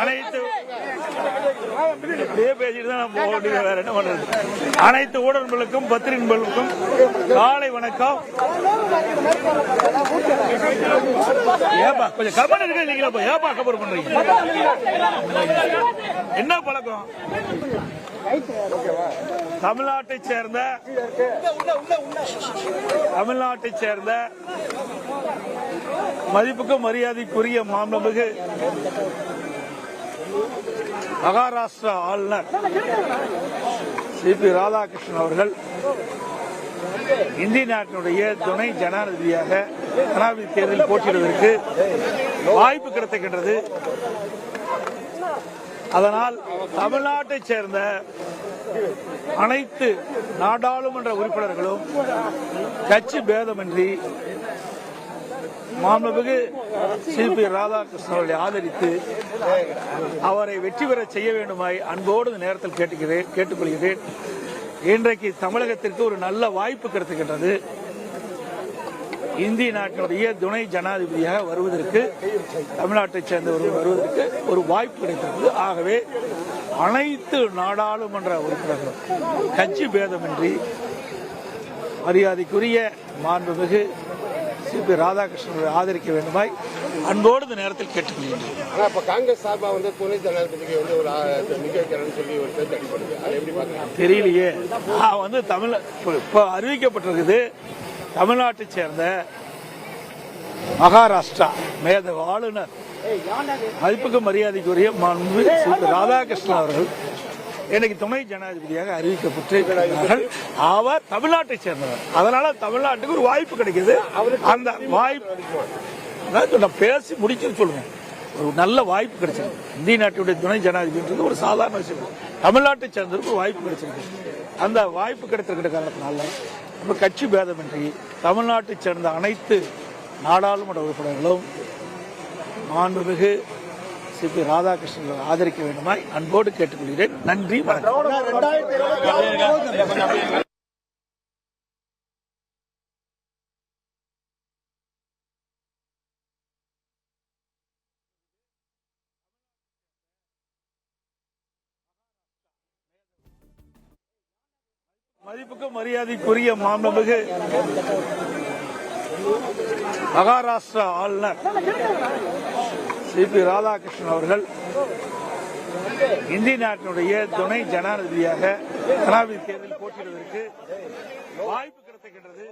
அனைத்து பேசிட்டு தான் வேற என்ன பண்றது. அனைத்து ஊடகங்களுக்கும் பத்திரிகைகளுக்கும் காலை வணக்கம். ஏப்பா கொஞ்சம் கமெண்ட் இருக்க இல்லைங்களா? ஏப்பா கவர் பண்றீங்க? என்ன பழக்கம்? தமிழ்நாட்டைச் சேர்ந்த மதிப்புக்கும் மரியாதைக்குரிய மாண்புமிகு மகாராஷ்டிரா ஆளுநர் சிபி ராதாகிருஷ்ணன் அவர்கள் இந்திய நாட்டினுடைய துணை ஜனாதிபதியாக ஜனாதிபதி தேர்தலில் போட்டியிடுவதற்கு வாய்ப்பு கிடைத்திருக்கின்றது. அதனால் தமிழ்நாட்டைச் சேர்ந்த அனைத்து நாடாளுமன்ற உறுப்பினர்களும் கட்சி பேதமின்றி மாண்புமிகு சிபி ராதாகிருஷ்ணன் அவர்களை ஆதரித்து அவரை வெற்றி பெற செய்ய வேண்டுமாய் அன்போடு இந்த நேரத்தில் கேட்டுக்கொள்கிறேன். இன்றைக்கு தமிழகத்திற்கு ஒரு நல்ல வாய்ப்பு கிடைத்திருக்கின்றது. இந்திய நாட்டினுடைய துணை ஜனாதிபதியாக வருவதற்கு தமிழ்நாட்டைச் சேர்ந்தவர்கள் வருவதற்கு ஒரு வாய்ப்பு கிடைத்திருக்கிறது. ஆகவே அனைத்து நாடாளுமன்ற உறுப்பினர்களும் கட்சி பேதமின்றி மரியாதைக்குரிய மாண்புமிகு சிபி ராதாகிருஷ்ணன் ஆதரிக்க வேண்டுமாய் அன்போடு இந்த நேரத்தில் கேட்டுக்கொள்கிறேன். காங்கிரஸ் சார்பா துணை ஜனாதிபதிக்கு ஒரு நிகழ்ச்சின்னு சொல்லி ஒரு பேச்சு அடிப்படுது. அதை எப்படி பாக்குறீங்க? தெரியலையே. தமிழ் இப்ப அறிவிக்கப்பட்டிருக்குது. தமிழ்நாட்டைச் சேர்ந்த மகாராஷ்டிரா மேதகு ஆளுநர் மதிப்புக்கு மரியாதைக்குரிய மாண்புமிகு சிபி ராதாகிருஷ்ணன் அவர்கள் எனக்கு துணை ஜனாதிபதியாக அறிவிக்கப்பட்டிருக்கிறார்கள். அவர் தமிழ்நாட்டைச் சேர்ந்தவர். அதனால தமிழ்நாட்டுக்கு ஒரு வாய்ப்பு கிடைக்குது. அந்த வாய்ப்பு நான் பேசி முடிச்சு சொல்லுவேன். ஒரு நல்ல வாய்ப்பு கிடைச்சிருக்கு. இந்திய நாட்டுடைய துணை ஜனாதிபதி ஒரு சாதாரண விஷயம். தமிழ்நாட்டை சேர்ந்தவருக்கு வாய்ப்பு கிடைச்சிருக்கு. அந்த வாய்ப்பு கிடைத்திருக்கிற காரணத்தினால நம்ம கட்சி பேதமின்றி தமிழ்நாட்டைச் சேர்ந்த அனைத்து நாடாளுமன்ற உறுப்பினர்களும் மாண்புமிகு சிபி ராதாகிருஷ்ணன் ஆதரிக்க வேண்டுமாய் அன்போடு கேட்டுக்கொள்கிறேன். நன்றி, வணக்கம். மதிப்புக்கும் மரியாதைக்குரிய மாண்புமிகு மகாராஷ்டிரா ஆளுநர் சிபி ராதாகிருஷ்ணன் அவர்கள் இந்திய நாட்டினுடைய துணை ஜனாதிபதியாக ஜனாதிபதி தேர்தலில் போட்டியிடுவதற்கு வாய்ப்பு கிடைத்திருக்கின்றது.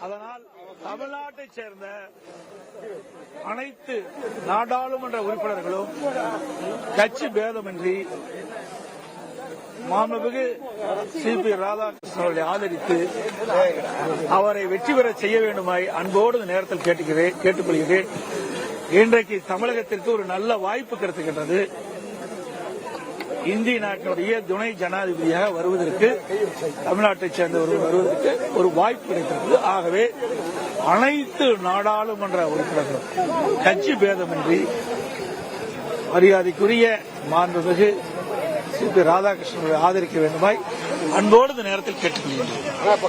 அதனால் தமிழ்நாட்டைச் சேர்ந்த அனைத்து நாடாளுமன்ற உறுப்பினர்களும் கட்சி பேதமின்றி மாண்புமிகு சிபி ராதாகிருஷ்ணன் அவர்களை ஆதரித்து அவரை வெற்றி பெற செய்ய வேண்டுமாய் அன்போடு இந்த நேரத்தில் கேட்டுக்கொள்கிறேன். இன்றைக்கு தமிழகத்திற்கு ஒரு நல்ல வாய்ப்பு கிடைத்திருக்கின்றது. இந்திய நாட்டினுடைய துணை ஜனாதிபதியாக வருவதற்கு தமிழ்நாட்டைச் சேர்ந்தவர்கள் வருவதற்கு ஒரு வாய்ப்பு கிடைத்திருக்கிறது. ஆகவே அனைத்து நாடாளுமன்ற உறுப்பினர்களும் கட்சி பேதமின்றி மரியாதைக்குரிய மாண்புமிகு சிபி ராதாகிருஷ்ணன் ஆதரிக்க வேண்டுமாய் அன்போடு இந்த நேரத்தில் கேட்டுக்கொள்கிறேன்.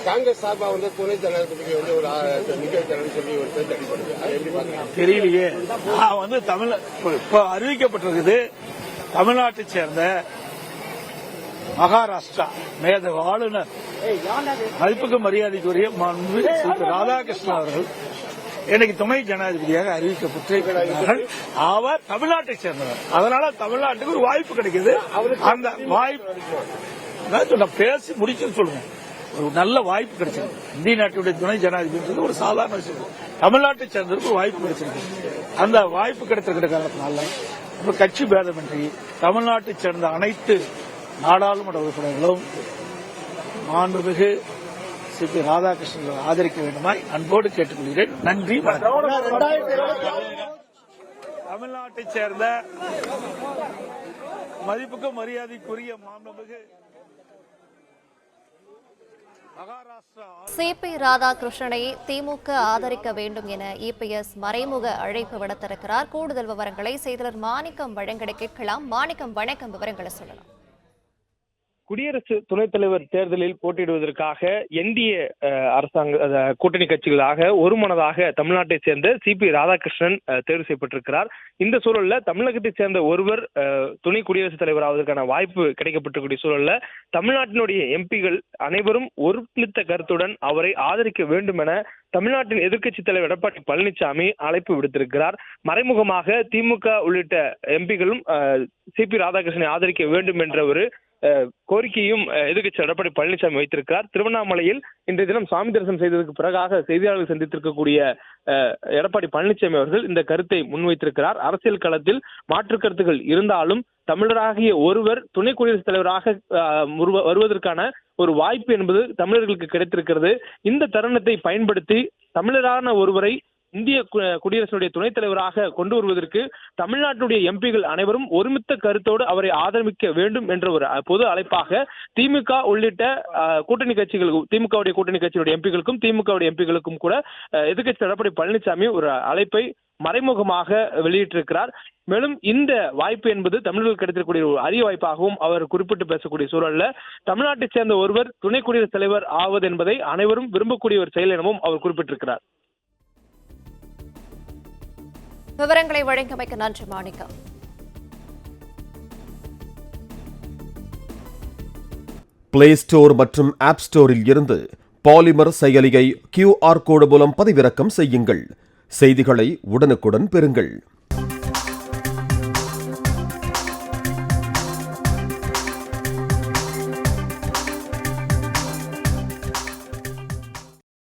காங்கிரஸ் சார்பா துணை ஜனாதிபதிக்கு ஒரு நிகழ்ச்சின்னு சொல்லி ஒரு பேச்சு அடிப்படுது. அதை எப்படி பாக்குறீங்க? தெரியலையே. தமிழ் இப்ப அறிவிக்கப்பட்டிருக்குது. தமிழ்நாட்டைச் சேர்ந்த மகாராஷ்டிரா மேதகு ஆளுநர் மதிப்புக்கு மரியாதைக்குரிய மாண்புமிகு சிபி ராதாகிருஷ்ணன் அவர்கள் எனக்கு துணை ஜனாதிபதியாக அறிவிக்கப்பட்டிருக்கிறார்கள். அவர் தமிழ்நாட்டைச் சேர்ந்தவர். அதனால தமிழ்நாட்டுக்கு ஒரு வாய்ப்பு கிடைக்குது. அந்த வாய்ப்பு நான் பேசி முடிச்சு சொல்லுவேன். ஒரு நல்ல வாய்ப்பு கிடைச்சிருக்கு. இந்திய நாட்டுடைய துணை ஜனாதிபதி ஒரு சாதாரண விஷயம். தமிழ்நாட்டைச் சேர்ந்தவருக்கு வாய்ப்பு கிடைச்சிருக்கு. அந்த வாய்ப்பு கிடைத்திருக்கிற காரணத்தினால நம்ம கட்சி பேதமின்றி தமிழ்நாட்டைச் சேர்ந்த அனைத்து நாடாளுமன்ற உறுப்பினர்களும் மாண்புமிகு சிபி ராதாகிருஷ்ணன் ஆதரிக்க வேண்டுமாய் அன்போடு கேட்டுக்கொள்கிறேன். நன்றி, வணக்கம். தமிழ்நாட்டைச் சேர்ந்த மதிப்புக்கும் மரியாதைக்குரிய மாண்புமிகு சிபி ராதாகிருஷ்ணனை திமுக ஆதரிக்க வேண்டும் என இபிஎஸ் மறைமுக அழைப்பு விடுத்திருக்கிறார். கூடுதல் விவரங்களை செய்தியாளர் மாணிக்கம் வழங்கிட கேட்கலாம். மாணிக்கம், வணக்கம். விவரங்களை சொல்லலாம். குடியரசு துணைத் தலைவர் தேர்தலில் போட்டியிடுவதற்காக என்டிஏ அரசாங்க கூட்டணி கட்சிகளாக ஒருமனதாக தமிழ்நாட்டைச் சேர்ந்த சிபி ராதாகிருஷ்ணன் தேர்வு செய்யப்பட்டிருக்கிறார். இந்த சூழல்ல தமிழகத்தைச் சேர்ந்த ஒருவர் துணை குடியரசுத் தலைவர் ஆவதற்கான வாய்ப்பு கிடைக்கப்பட்டிருக்கூடிய சூழல்ல தமிழ்நாட்டினுடைய எம்பிகள் அனைவரும் ஒருமித்த கருத்துடன் அவரை ஆதரிக்க வேண்டும் என தமிழ்நாட்டின் எதிர்க்கட்சித் தலைவர் எடப்பாடி பழனிசாமி அழைப்பு விடுத்திருக்கிறார். மறைமுகமாக திமுக உள்ளிட்ட எம்பிகளும் சிபி ராதாகிருஷ்ணனை ஆதரிக்க வேண்டும் என்ற ஒரு கோரிக்கையும் எதிர்க்கட்சி எடப்பாடி பழனிசாமி வைத்திருக்கிறார். திருவண்ணாமலையில் இன்றைய தினம் சாமி தரிசனம் செய்ததற்கு பிறகாக செய்தியாளர்கள் சந்தித்திருக்கக்கூடிய எடப்பாடி பழனிசாமி அவர்கள் இந்த கருத்தை முன்வைத்திருக்கிறார். அரசியல் களத்தில் மாற்று கருத்துக்கள் இருந்தாலும் தமிழராகிய ஒருவர் துணை குடியரசுத் தலைவராக வருவதற்கான ஒரு வாய்ப்பு என்பது தமிழர்களுக்கு கிடைத்திருக்கிறது. இந்த தருணத்தை பயன்படுத்தி தமிழரான ஒருவரை இந்திய குடியரசுடைய துணைத் தலைவராக கொண்டு வருவதற்கு தமிழ்நாட்டுடைய எம்பிகள் அனைவரும் ஒருமித்த கருத்தோடு அவரை ஆதரிக்க வேண்டும் என்ற ஒரு பொது அழைப்பாக திமுக உள்ளிட்ட கூட்டணி கட்சிகள், திமுகவுடைய கூட்டணி கட்சியுடைய எம்பிகளுக்கும் திமுகவுடைய எம்பிகளுக்கும் கூட எதிர்க்கட்சி எடப்பாடி பழனிசாமி ஒரு அழைப்பை மறைமுகமாக வெளியிட்டிருக்கிறார். மேலும் இந்த வாய்ப்பு என்பது தமிழர்களுக்கு கிடைத்திருக்கூடிய ஒரு அரிய வாய்ப்பாகவும் அவர் குறிப்பிட்டு பேசக்கூடிய சூழல்ல தமிழ்நாட்டைச் சேர்ந்த ஒருவர் துணை குடியரசுத் தலைவர் ஆவது என்பதை அனைவரும் விரும்பக்கூடிய ஒரு செயல் எனவும் அவர் குறிப்பிட்டிருக்கிறார். விவரங்களை வழங்கியமைக்கு நன்றி மாணிக்கம். பிளே ஸ்டோர் மற்றும் ஆப் ஸ்டோரில் இருந்து பாலிமர் செயலியை QR கோடு மூலம் பதிவிறக்கம் செய்யுங்கள். செய்திகளை உடனுக்குடன் பெறுங்கள்.